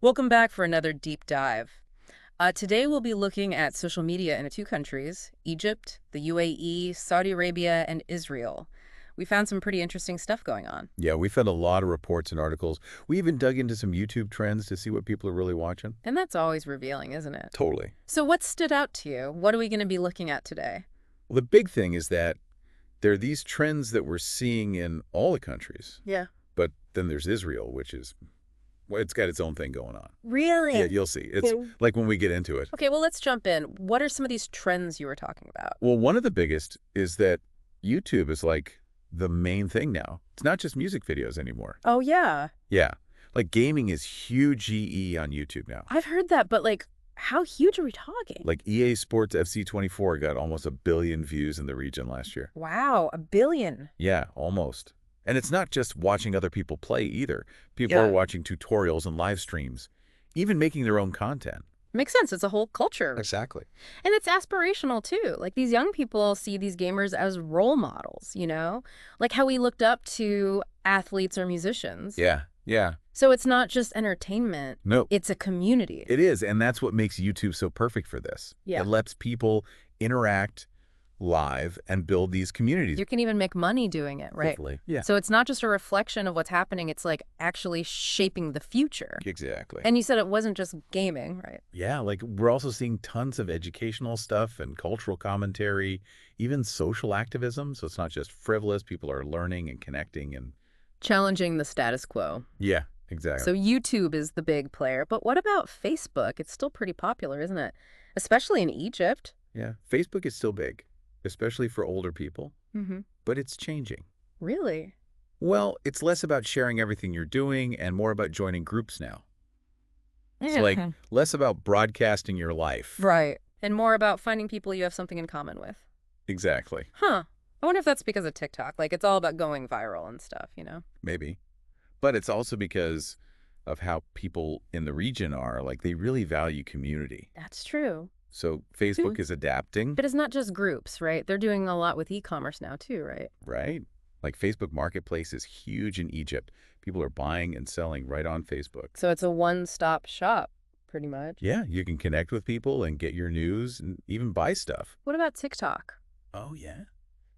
Welcome back for another deep dive. Today we'll be looking at social media in two countries, Egypt, the UAE, Saudi Arabia, and Israel. We found some pretty interesting stuff going on. Yeah, we found a lot of reports and articles. We even dug into some YouTube trends to see what people are really watching. And that's always revealing, isn't it? Totally. So what stood out to you? What are we going to be looking at today? Well, the big thing is that there are these trends that we're seeing in all the countries, Yeah. but then there's Israel, which is, well, it's got its own thing going on. Really? Yeah, you'll see. It's like when we get into it. Okay, well, let's jump in. What are some of these trends you were talking about? Well, one of the biggest is that YouTube is like the main thing now. It's not just music videos anymore. Oh, yeah. Yeah, like gaming is huge EE on YouTube now. I've heard that, but how huge are we talking? Like EA Sports FC24 got almost 1 billion views in the region last year. Wow, 1 billion. Yeah, almost. And it's not just watching other people play either. People are watching tutorials and live streams, even making their own content. Makes sense. It's a whole culture. Exactly. And it's aspirational, too. Like, these young people see these gamers as role models, you know? Like how we looked up to athletes or musicians. Yeah, yeah. So it's not just entertainment. No, It's a community. it is. And that's what makes YouTube so perfect for this. Yeah. It lets people interact live and build these communities. You can even make money doing it, right? Hopefully. Yeah, So it's not just a reflection of what's happening. It's like actually shaping the future. exactly. And you said it wasn't just gaming, right? Yeah, like we're also seeing tons of educational stuff and cultural commentary, even social activism. So it's not just frivolous. People are learning and connecting and Challenging the status quo. yeah, exactly. So YouTube is the big player. But what about Facebook? It's still pretty popular, isn't it? Especially in Egypt. Yeah, Facebook is still big, especially for older people, Mm-hmm. but it's changing. Really? Well, it's less about sharing everything you're doing and more about joining groups now. It's like less about broadcasting your life. Right. And more about finding people you have something in common with. Exactly. Huh. I wonder if that's because of TikTok. Like, it's all about going viral and stuff, you know? Maybe. But it's also because of how people in the region are. Like, they really value community. That's true. So Facebook is adapting, But it's not just groups, right? They're doing a lot with e-commerce now, too, right? right? Like Facebook Marketplace is huge in Egypt. People are buying and selling right on Facebook. So it's a one-stop shop, pretty much. Yeah, you can connect with people and get your news and even buy stuff. What about TikTok? Oh, yeah.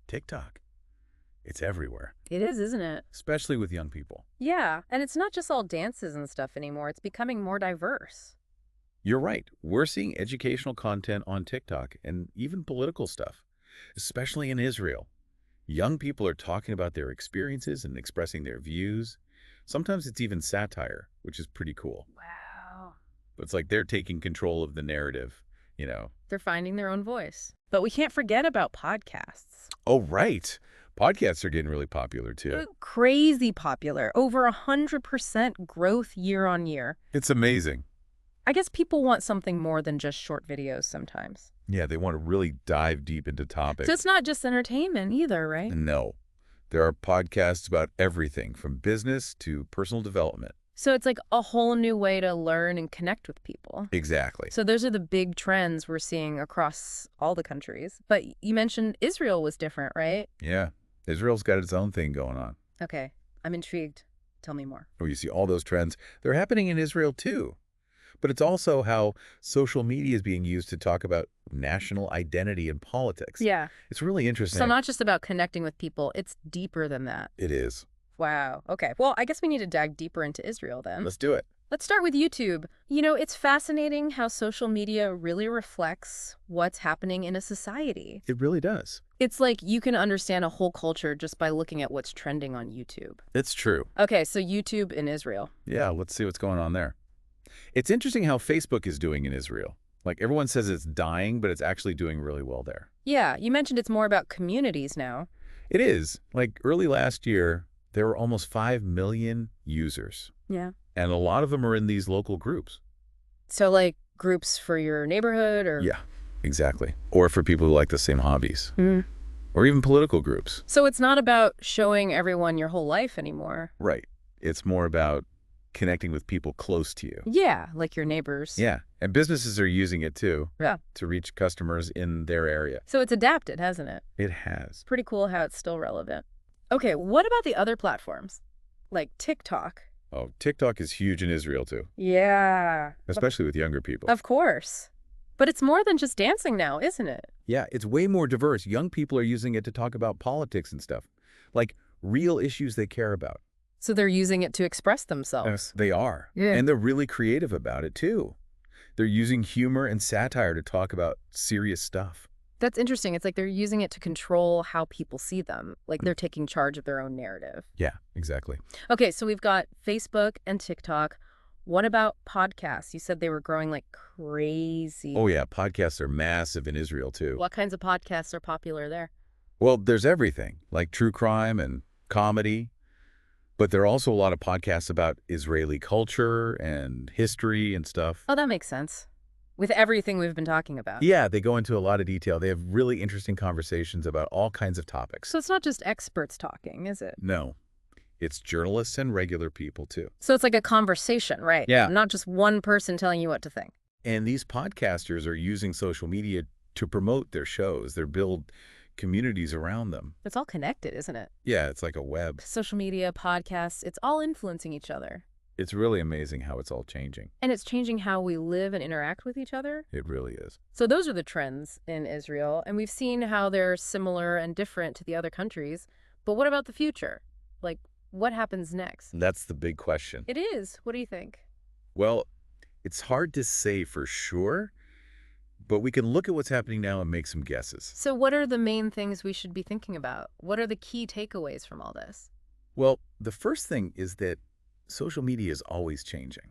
TikTok. It's everywhere, It is, isn't it? especially with young people. Yeah. And it's not just all dances and stuff anymore. It's becoming more diverse. You're right. We're seeing educational content on TikTok and even political stuff, especially in Israel. Young people are talking about their experiences and expressing their views. Sometimes it's even satire, which is pretty cool. Wow. But it's like they're taking control of the narrative, you know. They're finding their own voice. But we can't forget about podcasts. Oh, right. Podcasts are getting really popular, too. Crazy popular. Over 100% growth year on year. It's amazing. I guess people want something more than just short videos sometimes. Yeah, they want to really dive deep into topics. So it's not just entertainment either, right? No. There are podcasts about everything from business to personal development. So it's like a whole new way to learn and connect with people. Exactly. So those are the big trends we're seeing across all the countries. But you mentioned Israel was different, right? Yeah. Israel's got its own thing going on. Okay, I'm intrigued. Tell me more. Where you see all those trends. They're happening in Israel, too. But it's also how social media is being used to talk about national identity and politics. Yeah. It's really interesting. So not just about connecting with people, it's deeper than that. It is. Wow. Okay. Well, I guess we need to dive deeper into Israel then. Let's do it. Let's start with YouTube. You know, it's fascinating how social media really reflects what's happening in a society. It really does. It's like you can understand a whole culture just by looking at what's trending on YouTube. It's true. Okay, so YouTube in Israel. Yeah, let's see what's going on there. It's interesting how Facebook is doing in Israel. Like, everyone says it's dying, but it's actually doing really well there. Yeah, you mentioned it's more about communities now. It is. Like, early last year, there were almost 5 million users. Yeah. And a lot of them are in these local groups. So like groups for your neighborhood or... Yeah, exactly. Or for people who like the same hobbies. Mm. Or even political groups. So it's not about showing everyone your whole life anymore. Right. It's more about connecting with people close to you. Yeah, like your neighbors. Yeah. And businesses are using it too. Yeah. To reach customers in their area. So it's adapted, hasn't it? It has. Pretty cool how it's still relevant. Okay, what about the other platforms? Like TikTok. Oh, TikTok is huge in Israel too, Yeah. especially with younger people. Of course. But it's more than just dancing now, isn't it? Yeah, it's way more diverse. Young people are using it to talk about politics and stuff, like real issues they care about. So they're using it to express themselves. They are. Yeah. And they're really creative about it too. They're using humor and satire to talk about serious stuff. That's interesting. It's like they're using it to control how people see them. Like they're taking charge of their own narrative. Yeah, exactly. Okay, so we've got Facebook and TikTok. What about podcasts? You said they were growing like crazy. Oh yeah, podcasts are massive in Israel too. What kinds of podcasts are popular there? Well, there's everything, like true crime and comedy, but there are also a lot of podcasts about Israeli culture and history and stuff. Oh, that makes sense. With everything we've been talking about. Yeah, they go into a lot of detail. They have really interesting conversations about all kinds of topics. So it's not just experts talking, is it? No, it's journalists and regular people too. So it's like a conversation, right? Yeah. Not just one person telling you what to think. And these podcasters are using social media to promote their shows. They build communities around them. It's all connected, isn't it? Yeah, it's like a web. Social media, podcasts, it's all influencing each other. It's really amazing how it's all changing. And it's changing how we live and interact with each other. It really is. So those are the trends in Israel, and we've seen how they're similar and different to the other countries. But what about the future? Like, what happens next? That's the big question. It is. What do you think? Well, it's hard to say for sure, but we can look at what's happening now and make some guesses. So what are the main things we should be thinking about? What are the key takeaways from all this? Well, the first thing is that social media is always changing.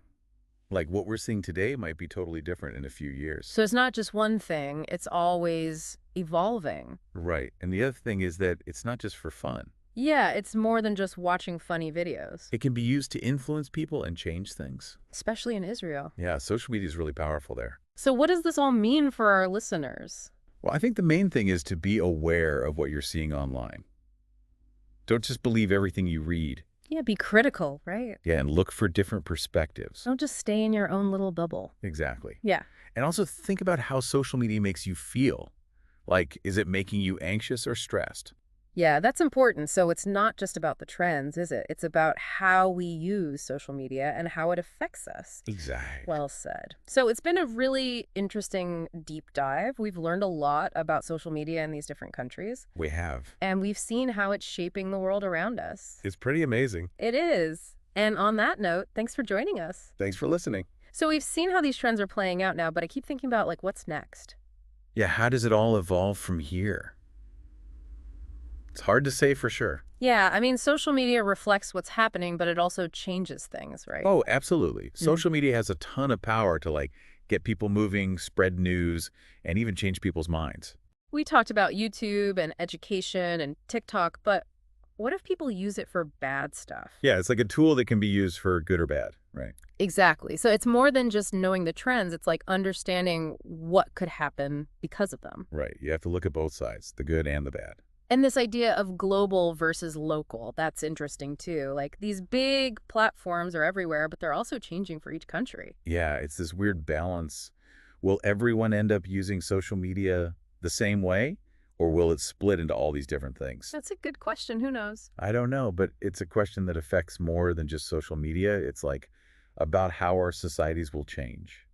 Like what we're seeing today might be totally different in a few years. So it's not just one thing, it's always evolving. Right. And the other thing is that it's not just for fun. Yeah, it's more than just watching funny videos, It can be used to influence people and change things. especially in Israel. Yeah, social media is really powerful there. So what does this all mean for our listeners? Well, I think the main thing is to be aware of what you're seeing online. Don't just believe everything you read. Yeah, be critical, right? Yeah, and look for different perspectives. Don't just stay in your own little bubble. Exactly. Yeah. And also think about how social media makes you feel. Like, is it making you anxious or stressed? Yeah, that's important. So it's not just about the trends, is it? It's about how we use social media and how it affects us. Exactly. Well said. So it's been a really interesting deep dive. We've learned a lot about social media in these different countries, We have. and we've seen how it's shaping the world around us. It's pretty amazing. It is. And on that note, thanks for joining us. Thanks for listening. So we've seen how these trends are playing out now, but I keep thinking about like what's next. Yeah, how does it all evolve from here? It's hard to say for sure. Yeah, I mean, social media reflects what's happening, but it also changes things, right? Oh, absolutely. Social media has a ton of power to like get people moving, spread news, and even change people's minds. We talked about YouTube and education and TikTok, but what if people use it for bad stuff? Yeah, it's like a tool that can be used for good or bad, right? Exactly. So it's more than just knowing the trends. It's like understanding what could happen because of them. Right. You have to look at both sides, the good and the bad. And this idea of global versus local, that's interesting too. Like these big platforms are everywhere, but they're also changing for each country. Yeah, it's this weird balance. Will everyone end up using social media the same way, or will it split into all these different things? That's a good question. Who knows? I don't know, but it's a question that affects more than just social media. It's like about how our societies will change.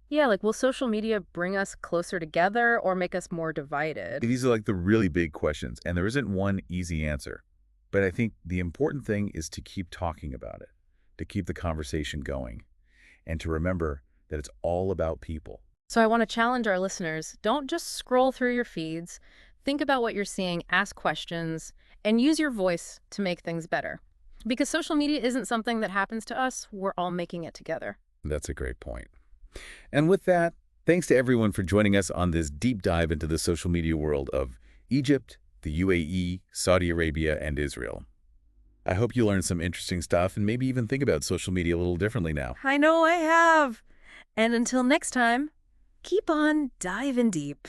Yeah, like will social media bring us closer together or make us more divided? These are like the really big questions, and there isn't one easy answer. But I think the important thing is to keep talking about it, to keep the conversation going, and to remember that it's all about people. So I want to challenge our listeners. Don't just scroll through your feeds. Think about what you're seeing, ask questions, and use your voice to make things better. Because social media isn't something that happens to us. We're all making it together. That's a great point. And with that, thanks to everyone for joining us on this deep dive into the social media world of Egypt, the UAE, Saudi Arabia, and Israel. I hope you learned some interesting stuff and maybe even think about social media a little differently now. I know I have. And until next time, keep on diving deep.